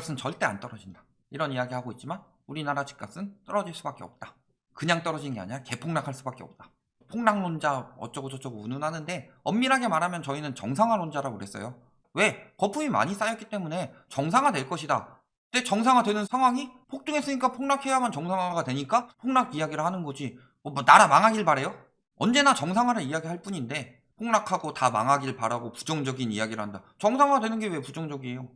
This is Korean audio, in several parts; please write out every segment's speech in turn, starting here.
집값은 절대 안 떨어진다. 이런 이야기 하고 있지만 우리나라 집값은 떨어질 수밖에 없다. 그냥 떨어지는 게 아니라 개폭락할 수밖에 없다. 폭락론자 어쩌고 저쩌고 운운하는데 엄밀하게 말하면 저희는 정상화론자라고 그랬어요. 왜? 거품이 많이 쌓였기 때문에 정상화 될 것이다. 근데 정상화되는 상황이 폭등했으니까 폭락해야만 정상화가 되니까 폭락 이야기를 하는 거지. 뭐 나라 망하길 바래요? 언제나 정상화를 이야기할 뿐인데 폭락하고 다 망하길 바라고 부정적인 이야기를 한다. 정상화되는 게 왜 부정적이에요?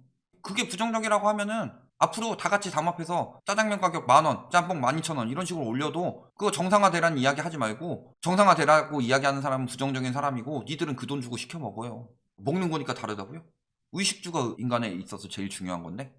그게 부정적이라고 하면은 앞으로 다 같이 담합해서 짜장면 가격 10,000원, 짬뽕 12,000원 이런 식으로 올려도 그거 정상화되라는 이야기 하지 말고 정상화되라고 이야기하는 사람은 부정적인 사람이고 니들은 그 돈 주고 시켜 먹어요. 먹는 거니까 다르다고요? 의식주가 인간에 있어서 제일 중요한 건데.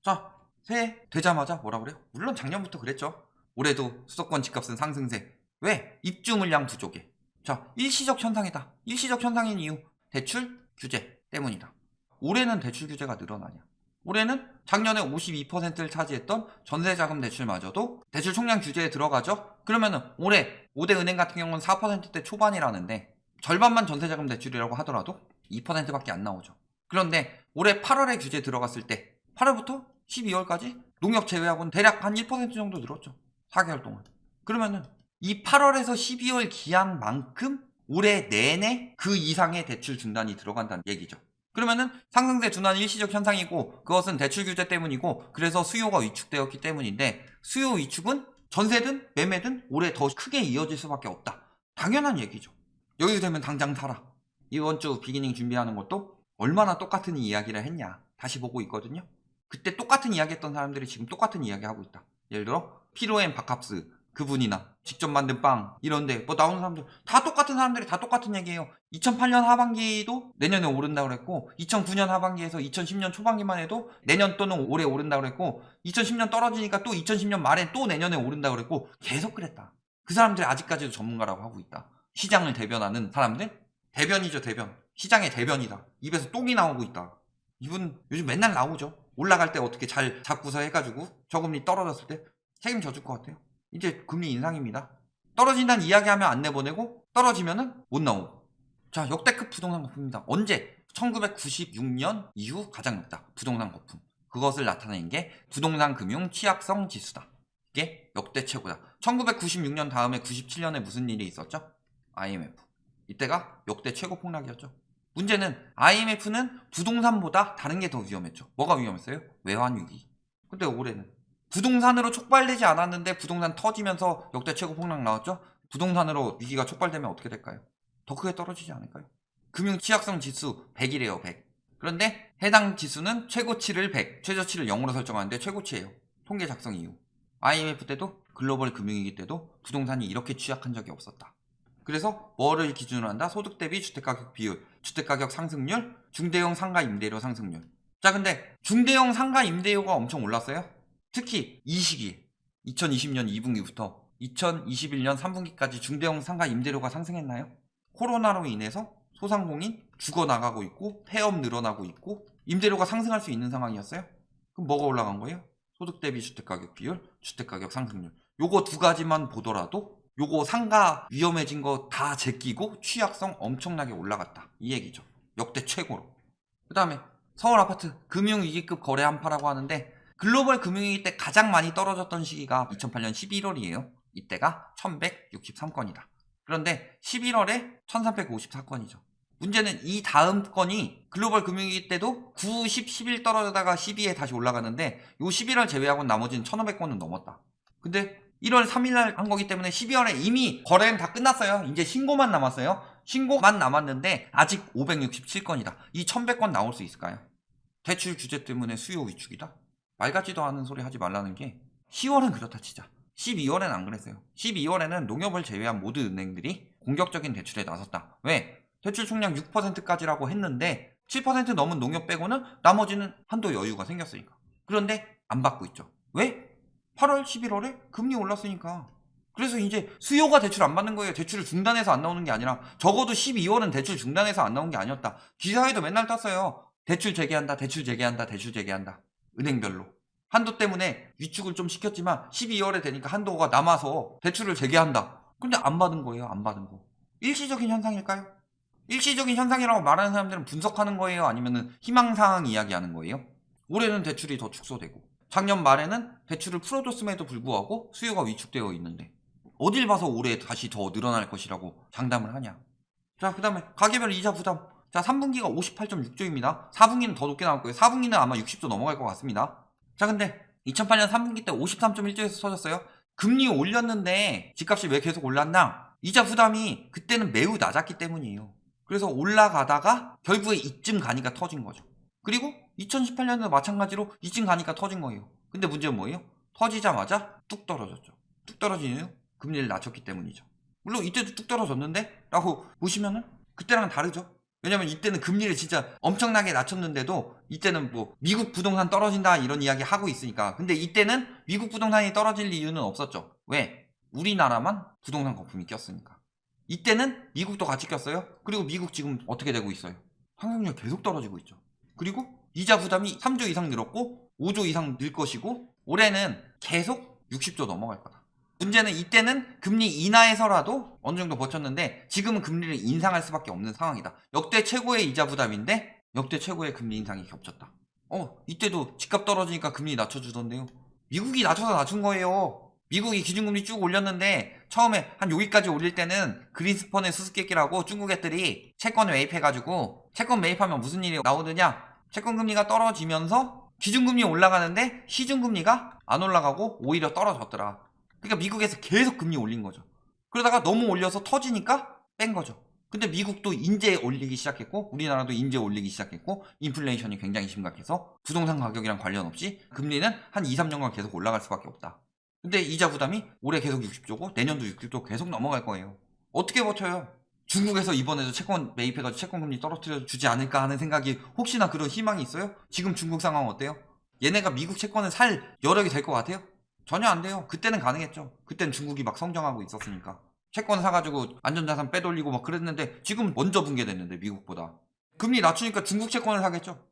자, 새해 되자마자 뭐라 그래요? 물론 작년부터 그랬죠. 올해도 수도권 집값은 상승세. 왜? 입주 물량 부족에. 자, 일시적 현상이다. 일시적 현상인 이유 대출 규제 때문이다. 올해는 대출 규제가 늘어나냐? 올해는 작년에 52%를 차지했던 전세자금 대출마저도 대출 총량 규제에 들어가죠? 그러면은 올해 5대 은행 같은 경우는 4%대 초반이라는데 절반만 전세자금 대출이라고 하더라도 2%밖에 안 나오죠. 그런데 올해 8월에 규제 들어갔을 때 8월부터 12월까지 농협 제외하고는 대략 한 1% 정도 늘었죠. 4개월 동안. 그러면은 이 8월에서 12월 기한만큼 올해 내내 그 이상의 대출 중단이 들어간다는 얘기죠. 그러면은 상승세 둔화는 일시적 현상이고 그것은 대출 규제 때문이고 그래서 수요가 위축되었기 때문인데 수요 위축은 전세든 매매든 올해 더 크게 이어질 수밖에 없다. 당연한 얘기죠. 여기 되면 당장 사라. 이번 주 비기닝 준비하는 것도 얼마나 똑같은 이야기를 했냐 다시 보고 있거든요. 그때 똑같은 이야기 했던 사람들이 지금 똑같은 이야기 하고 있다. 예를 들어 피로앤 바캅스 그분이나 직접 만든 빵 이런데 뭐 나오는 사람들 다 똑같은 사람들이 다 똑같은 얘기예요. 2008년 하반기도 내년에 오른다고 그랬고 2009년 하반기에서 2010년 초반기만 해도 내년 또는 올해 오른다고 그랬고 2010년 떨어지니까 또 2010년 말에 또 내년에 오른다고 그랬고 계속 그랬다. 그 사람들이 아직까지도 전문가라고 하고 있다. 시장을 대변하는 사람들? 대변이죠 대변. 시장의 대변이다. 입에서 똥이 나오고 있다. 이분 요즘 맨날 나오죠. 올라갈 때 어떻게 잘 잡고서 해가지고 저금리 떨어졌을 때 책임져 줄 것 같아요. 이제 금리 인상입니다. 떨어진다는 이야기하면 안 내보내고 떨어지면은 못 나오고. 자, 역대급 부동산 거품입니다. 언제? 1996년 이후 가장 높다. 부동산 거품. 그것을 나타내는 게 부동산 금융 취약성 지수다. 이게 역대 최고다. 1996년 다음에 97년에 무슨 일이 있었죠? IMF. 이때가 역대 최고 폭락이었죠. 문제는 IMF는 부동산보다 다른 게 더 위험했죠. 뭐가 위험했어요? 외환위기. 근데 올해는 부동산으로 촉발되지 않았는데 부동산 터지면서 역대 최고 폭락 나왔죠? 부동산으로 위기가 촉발되면 어떻게 될까요? 더 크게 떨어지지 않을까요? 금융 취약성 지수 100이래요, 100. 그런데 해당 지수는 최고치를 100, 최저치를 0으로 설정하는데 최고치예요. 통계 작성 이후. IMF 때도 글로벌 금융위기 때도 부동산이 이렇게 취약한 적이 없었다. 그래서 뭐를 기준으로 한다? 소득 대비 주택가격 비율, 주택가격 상승률, 중대형 상가 임대료 상승률. 자, 근데 중대형 상가 임대료가 엄청 올랐어요. 특히 이 시기 2020년 2분기부터 2021년 3분기까지 중대형 상가 임대료가 상승했나요? 코로나로 인해서 소상공인 죽어나가고 있고 폐업 늘어나고 있고 임대료가 상승할 수 있는 상황이었어요? 그럼 뭐가 올라간 거예요? 소득 대비 주택가격 비율, 주택가격 상승률. 요거 두 가지만 보더라도 요거 상가 위험해진 거 다 제끼고 취약성 엄청나게 올라갔다. 이 얘기죠. 역대 최고로. 그 다음에 서울 아파트 금융위기급 거래 한파라고 하는데 글로벌 금융위기 때 가장 많이 떨어졌던 시기가 2008년 11월이에요. 이때가 1163건이다. 그런데 11월에 1354건이죠. 문제는 이 다음 건이 글로벌 금융위기 때도 9, 10, 11 떨어지다가 12에 다시 올라가는데 요 11월 제외하고는 나머지는 1500건은 넘었다. 근데 1월 3일날 한 거기 때문에 12월에 이미 거래는 다 끝났어요. 이제 신고만 남았어요. 신고만 남았는데 아직 567건이다. 이 1100건 나올 수 있을까요? 대출 규제 때문에 수요 위축이다? 말 같지도 않은 소리 하지 말라는 게 10월은 그렇다 치자. 12월엔 안 그랬어요. 12월에는 농협을 제외한 모든 은행들이 공격적인 대출에 나섰다. 왜? 대출 총량 6%까지라고 했는데 7% 넘은 농협 빼고는 나머지는 한도 여유가 생겼으니까. 그런데 안 받고 있죠. 왜? 8월, 11월에 금리 올랐으니까. 그래서 이제 수요가 대출 안 받는 거예요. 대출을 중단해서 안 나오는 게 아니라 적어도 12월은 대출 중단해서 안 나온 게 아니었다. 기사에도 맨날 떴어요. 대출 재개한다, 대출 재개한다, 대출 재개한다. 은행별로. 한도 때문에 위축을 좀 시켰지만 12월에 되니까 한도가 남아서 대출을 재개한다. 근데 안 받은 거예요. 안 받은 거. 일시적인 현상일까요? 일시적인 현상이라고 말하는 사람들은 분석하는 거예요? 아니면 희망사항 이야기하는 거예요? 올해는 대출이 더 축소되고 작년 말에는 대출을 풀어줬음에도 불구하고 수요가 위축되어 있는데 어딜 봐서 올해 다시 더 늘어날 것이라고 장담을 하냐. 자, 그 다음에 가계별 이자 부담. 자, 3분기가 58.6조입니다. 4분기는 더 높게 나올 거예요. 4분기는 아마 60조 넘어갈 것 같습니다. 자, 근데 2008년 3분기 때 53.1조에서 터졌어요. 금리 올렸는데 집값이 왜 계속 올랐나? 이자 부담이 그때는 매우 낮았기 때문이에요. 그래서 올라가다가 결국에 이쯤 가니까 터진 거죠. 그리고 2018년도 마찬가지로 이쯤 가니까 터진 거예요. 근데 문제는 뭐예요? 터지자마자 뚝 떨어졌죠. 뚝 떨어진 이유? 금리를 낮췄기 때문이죠. 물론 이때도 뚝 떨어졌는데? 라고 보시면은 그때랑은 다르죠. 왜냐면 이때는 금리를 진짜 엄청나게 낮췄는데도 이때는 뭐 미국 부동산 떨어진다 이런 이야기 하고 있으니까. 근데 이때는 미국 부동산이 떨어질 이유는 없었죠. 왜? 우리나라만 부동산 거품이 꼈으니까. 이때는 미국도 같이 꼈어요. 그리고 미국 지금 어떻게 되고 있어요? 상승률 계속 떨어지고 있죠. 그리고 이자 부담이 3조 이상 늘었고 5조 이상 늘 것이고 올해는 계속 60조 넘어갈 거다. 문제는 이때는 금리 인하해서라도 어느 정도 버텼는데 지금은 금리를 인상할 수밖에 없는 상황이다. 역대 최고의 이자 부담인데 역대 최고의 금리 인상이 겹쳤다. 이때도 집값 떨어지니까 금리 낮춰주던데요. 미국이 낮춰서 낮춘 거예요. 미국이 기준금리 쭉 올렸는데 처음에 한 여기까지 올릴 때는 그린스펀의 수수께끼라고 중국 애들이 채권을 매입해가지고 채권 매입하면 무슨 일이 나오느냐? 채권 금리가 떨어지면서 기준금리 올라가는데 시중금리가 안 올라가고 오히려 떨어졌더라. 그러니까 미국에서 계속 금리 올린 거죠. 그러다가 너무 올려서 터지니까 뺀 거죠. 근데 미국도 인제 올리기 시작했고 우리나라도 인제 올리기 시작했고 인플레이션이 굉장히 심각해서 부동산 가격이랑 관련 없이 금리는 한 2, 3년간 계속 올라갈 수밖에 없다. 근데 이자 부담이 올해 계속 60조고 내년도 60조 계속 넘어갈 거예요. 어떻게 버텨요? 중국에서 이번에도 채권 매입해가지고 채권 금리 떨어뜨려 주지 않을까 하는 생각이 혹시나 그런 희망이 있어요? 지금 중국 상황 어때요? 얘네가 미국 채권을 살 여력이 될 것 같아요? 전혀 안 돼요. 그때는 가능했죠. 그때는 중국이 막 성장하고 있었으니까. 채권 사가지고 안전자산 빼돌리고 막 그랬는데 지금 먼저 붕괴됐는데 미국보다. 금리 낮추니까 중국 채권을 사겠죠.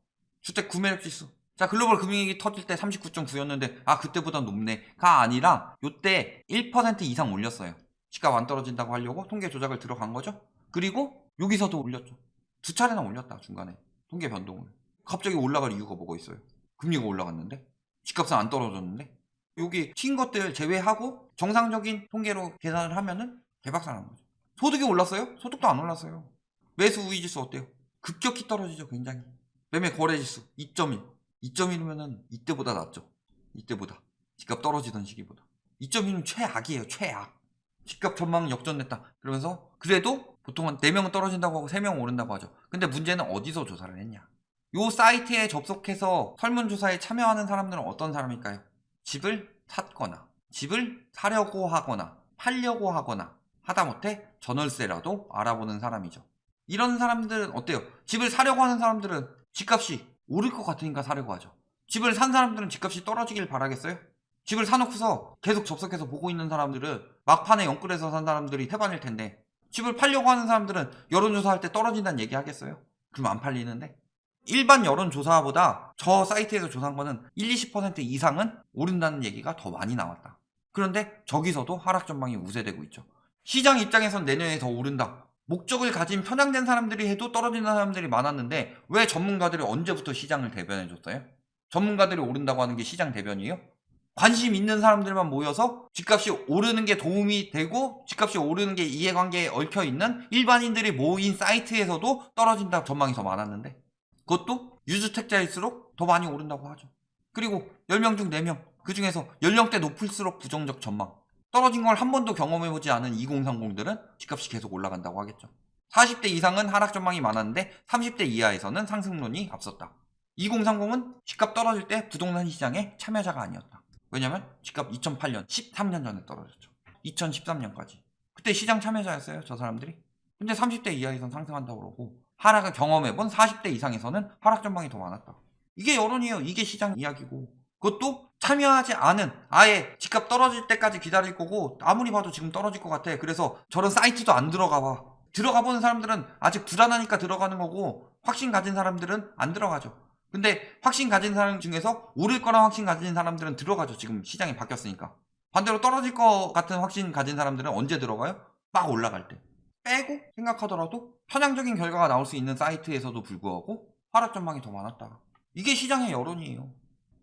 주택 구매력 지수. 자, 글로벌 금융위기 터질 때 39.9였는데 그때보다 높네가 아니라 요때 1% 이상 올렸어요. 집값 안 떨어진다고 하려고 통계 조작을 들어간 거죠. 그리고 여기서도 올렸죠. 두 차례나 올렸다 중간에 통계 변동을. 갑자기 올라갈 이유가 뭐가 있어요? 금리가 올라갔는데 집값은 안 떨어졌는데. 여기 튄 것들 제외하고 정상적인 통계로 계산을 하면은 대박사 나는 거죠. 소득이 올랐어요? 소득도 안 올랐어요. 매수 우위 지수 어때요? 급격히 떨어지죠. 굉장히. 매매 거래 지수 2.1. 2.1이면은 이때보다 낫죠. 이때보다. 집값 떨어지던 시기보다. 2.1은 최악이에요. 최악. 집값 전망 역전됐다. 그러면서 그래도 보통은 4명은 떨어진다고 하고 3명은 오른다고 하죠. 근데 문제는 어디서 조사를 했냐. 요 사이트에 접속해서 설문조사에 참여하는 사람들은 어떤 사람일까요? 집을 샀거나 집을 사려고 하거나 팔려고 하거나 하다못해 전월세라도 알아보는 사람이죠. 이런 사람들은 어때요? 집을 사려고 하는 사람들은 집값이 오를 것 같으니까 사려고 하죠. 집을 산 사람들은 집값이 떨어지길 바라겠어요? 집을 사놓고서 계속 접속해서 보고 있는 사람들은 막판에 영끌해서 산 사람들이 태반일 텐데 집을 팔려고 하는 사람들은 여론조사할 때 떨어진다는 얘기 하겠어요? 그럼 안 팔리는데? 일반 여론조사보다 저 사이트에서 조사한 거는 1, 20% 이상은 오른다는 얘기가 더 많이 나왔다. 그런데 저기서도 하락 전망이 우세되고 있죠. 시장 입장에선 내년에 더 오른다. 목적을 가진 편향된 사람들이 해도 떨어지는 사람들이 많았는데 왜 전문가들이 언제부터 시장을 대변해줬어요? 전문가들이 오른다고 하는 게 시장 대변이에요? 관심 있는 사람들만 모여서 집값이 오르는 게 도움이 되고 집값이 오르는 게 이해관계에 얽혀있는 일반인들이 모인 사이트에서도 떨어진다 전망이 더 많았는데 그것도 유주택자일수록 더 많이 오른다고 하죠. 그리고 10명 중 4명 그 중에서 연령대 높을수록 부정적 전망 떨어진 걸 한 번도 경험해보지 않은 2030들은 집값이 계속 올라간다고 하겠죠. 40대 이상은 하락 전망이 많았는데 30대 이하에서는 상승론이 앞섰다. 2030은 집값 떨어질 때 부동산 시장에 참여자가 아니었다. 왜냐면 집값 2008년 13년 전에 떨어졌죠. 2013년까지 그때 시장 참여자였어요 저 사람들이. 근데 30대 이하에선 상승한다고 그러고 하락을 경험해본 40대 이상에서는 하락 전망이 더 많았다. 이게 여론이에요. 이게 시장 이야기고 그것도 참여하지 않은 아예 집값 떨어질 때까지 기다릴 거고 아무리 봐도 지금 떨어질 것 같아. 그래서 저런 사이트도 안 들어가 봐. 들어가 보는 사람들은 아직 불안하니까 들어가는 거고 확신 가진 사람들은 안 들어가죠. 근데 확신 가진 사람 중에서 오를 거라 확신 가진 사람들은 들어가죠. 지금 시장이 바뀌었으니까. 반대로 떨어질 것 같은 확신 가진 사람들은 언제 들어가요? 막 올라갈 때. 빼고 생각하더라도 편향적인 결과가 나올 수 있는 사이트에서도 불구하고 하락 전망이 더 많았다. 이게 시장의 여론이에요.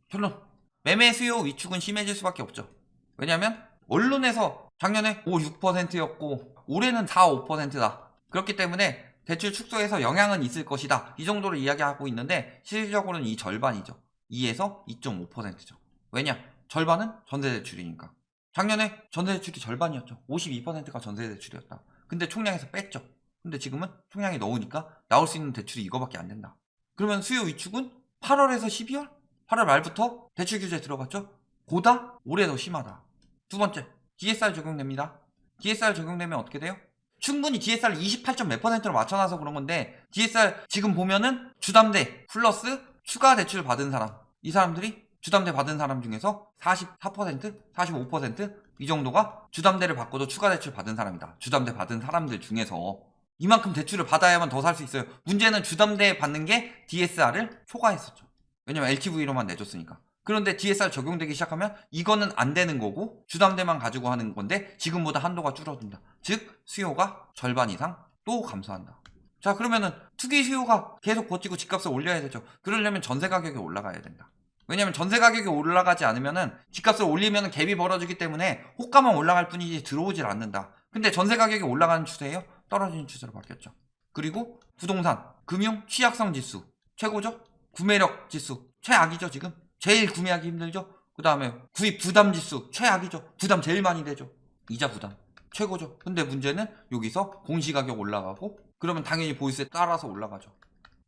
결론. 매매 수요 위축은 심해질 수밖에 없죠. 왜냐하면 언론에서 작년에 5, 6%였고 올해는 4, 5%다. 그렇기 때문에 대출 축소에서 영향은 있을 것이다. 이 정도로 이야기하고 있는데 실질적으로는 이 절반이죠. 2에서 2.5%죠. 왜냐? 절반은 전세대출이니까. 작년에 전세대출이 절반이었죠. 52%가 전세대출이었다. 근데 총량에서 뺐죠. 근데 지금은 총량이 넣으니까 나올 수 있는 대출이 이거밖에 안 된다. 그러면 수요 위축은 8월에서 12월? 8월 말부터 대출 규제 들어갔죠? 보다 올해 더 심하다. 두 번째, DSR 적용됩니다. DSR 적용되면 어떻게 돼요? 충분히 DSR 28점 몇 %로 맞춰놔서 그런 건데 DSR 지금 보면은 주담대 플러스 추가 대출 받은 사람, 이 사람들이 주담대 받은 사람 중에서 44%, 45%이 정도가 주담대를 받고도 추가 대출 받은 사람이다. 주담대 받은 사람들 중에서 이만큼 대출을 받아야만 더 살 수 있어요. 문제는 주담대 받는 게 DSR을 초과했었죠. 왜냐면 LTV로만 내줬으니까. 그런데 DSR 적용되기 시작하면 이거는 안 되는 거고 주담대만 가지고 하는 건데 지금보다 한도가 줄어든다. 즉 수요가 절반 이상 또 감소한다. 자, 그러면은 투기 수요가 계속 버티고 집값을 올려야 되죠. 그러려면 전세 가격이 올라가야 된다. 왜냐면 전세 가격이 올라가지 않으면은 집값을 올리면 갭이 벌어지기 때문에 호가만 올라갈 뿐이지 들어오질 않는다. 근데 전세 가격이 올라가는 추세예요? 떨어지는 추세로 바뀌었죠. 그리고 부동산, 금융, 취약성 지수 최고죠? 구매력 지수 최악이죠. 지금 제일 구매하기 힘들죠. 그 다음에 구입 부담 지수 최악이죠. 부담 제일 많이 되죠. 이자 부담 최고죠. 근데 문제는 여기서 공시가격 올라가고 그러면 당연히 보유세 따라서 올라가죠.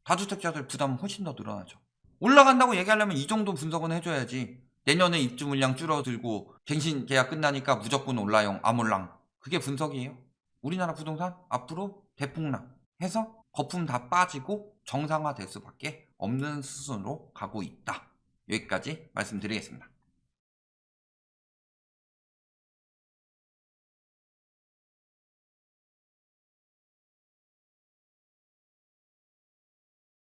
다주택자들 부담은 훨씬 더 늘어나죠. 올라간다고 얘기하려면 이 정도 분석은 해줘야지. 내년에 입주 물량 줄어들고 갱신 계약 끝나니까 무조건 올라용 아몰랑, 그게 분석이에요. 우리나라 부동산 앞으로 대폭락 해서 거품 다 빠지고 정상화될 수밖에 없는 수순으로 가고 있다. 여기까지 말씀드리겠습니다.